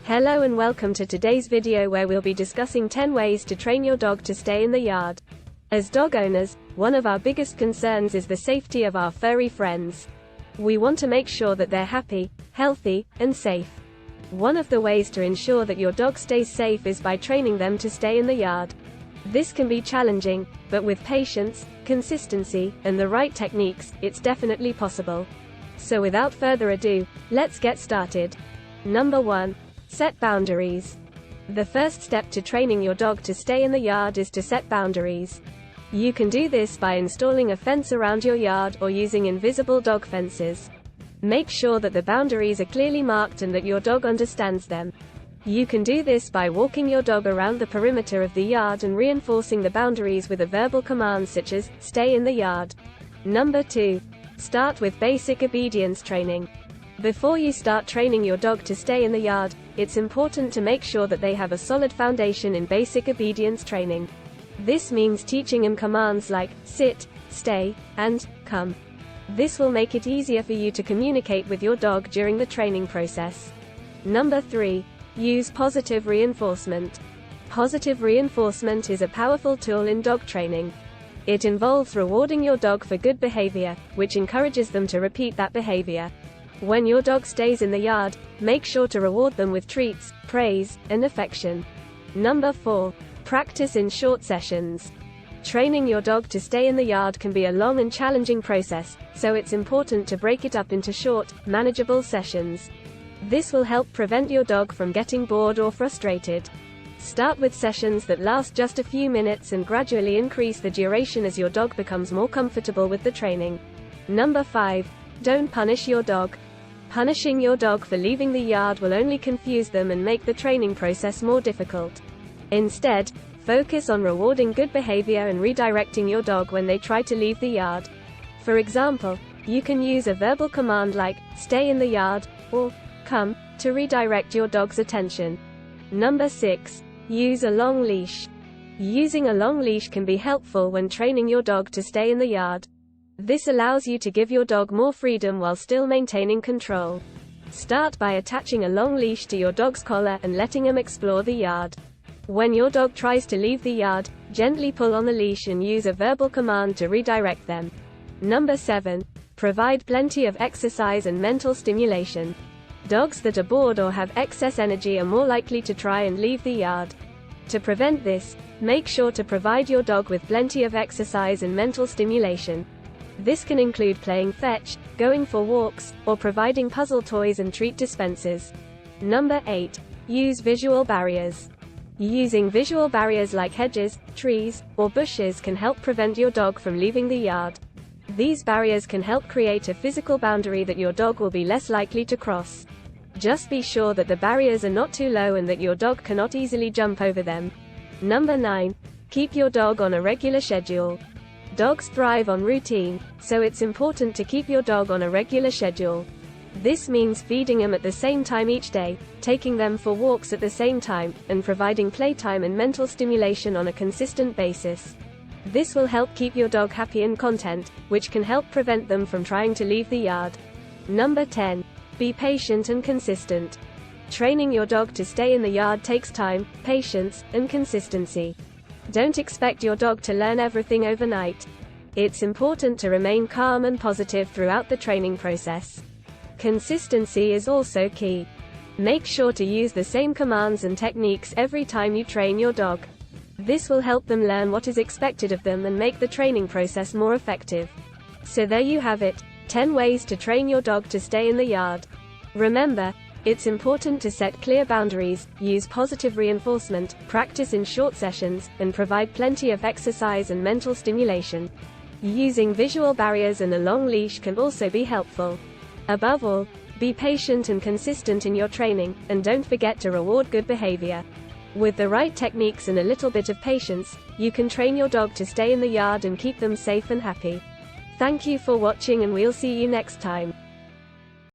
Hello and welcome to today's video where we'll be discussing 10 ways to train your dog to stay in the yard. As dog owners, one of our biggest concerns is the safety of our furry friends. We want to make sure that they're happy, healthy, and safe. One of the ways to ensure that your dog stays safe is by training them to stay in the yard. This can be challenging, but with patience, consistency, and the right techniques, it's definitely possible. So without further ado, let's get started. Number 1. Set boundaries. The first step to training your dog to stay in the yard is to set boundaries. You can do this by installing a fence around your yard or using invisible dog fences. Make sure that the boundaries are clearly marked and that your dog understands them. You can do this by walking your dog around the perimeter of the yard and reinforcing the boundaries with a verbal command such as, "Stay in the yard." Number 2. Start with basic obedience training. Before you start training your dog to stay in the yard, it's important to make sure that they have a solid foundation in basic obedience training. This means teaching them commands like, sit, stay, and come. This will make it easier for you to communicate with your dog during the training process. Number 3. Use positive reinforcement. Positive reinforcement is a powerful tool in dog training. It involves rewarding your dog for good behavior, which encourages them to repeat that behavior. When your dog stays in the yard, make sure to reward them with treats, praise, and affection. Number 4. Practice in short sessions. Training your dog to stay in the yard can be a long and challenging process, so it's important to break it up into short, manageable sessions. This will help prevent your dog from getting bored or frustrated. Start with sessions that last just a few minutes and gradually increase the duration as your dog becomes more comfortable with the training. Number 5. Don't punish your dog. Punishing your dog for leaving the yard will only confuse them and make the training process more difficult. Instead, focus on rewarding good behavior and redirecting your dog when they try to leave the yard. For example, you can use a verbal command like, "Stay in the yard," or "Come," to redirect your dog's attention. Number 6. Use a long leash. Using a long leash can be helpful when training your dog to stay in the yard. This allows you to give your dog more freedom while still maintaining control. Start by attaching a long leash to your dog's collar and letting him explore the yard. When your dog tries to leave the yard, gently pull on the leash and use a verbal command to redirect them. Number 7. Provide plenty of exercise and mental stimulation. Dogs that are bored or have excess energy are more likely to try and leave the yard. To prevent this, make sure to provide your dog with plenty of exercise and mental stimulation. This can include playing fetch, going for walks, or providing puzzle toys and treat dispensers. Number 8. Use visual barriers. Using visual barriers like hedges, trees, or bushes can help prevent your dog from leaving the yard. These barriers can help create a physical boundary that your dog will be less likely to cross. Just be sure that the barriers are not too low and that your dog cannot easily jump over them. Number 9. Keep your dog on a regular schedule. Dogs thrive on routine, so it's important to keep your dog on a regular schedule. This means feeding them at the same time each day, taking them for walks at the same time, and providing playtime and mental stimulation on a consistent basis. This will help keep your dog happy and content, which can help prevent them from trying to leave the yard. Number 10. Be patient and consistent. Training your dog to stay in the yard takes time, patience, and consistency. Don't expect your dog to learn everything overnight. It's important to remain calm and positive throughout the training process. Consistency is also key. Make sure to use the same commands and techniques every time you train your dog. This will help them learn what is expected of them and make the training process more effective. So there you have it, 10 ways to train your dog to stay in the yard. Remember, it's important to set clear boundaries, use positive reinforcement, practice in short sessions, and provide plenty of exercise and mental stimulation. Using visual barriers and a long leash can also be helpful. Above all, be patient and consistent in your training, and don't forget to reward good behavior. With the right techniques and a little bit of patience, you can train your dog to stay in the yard and keep them safe and happy. Thank you for watching and we'll see you next time.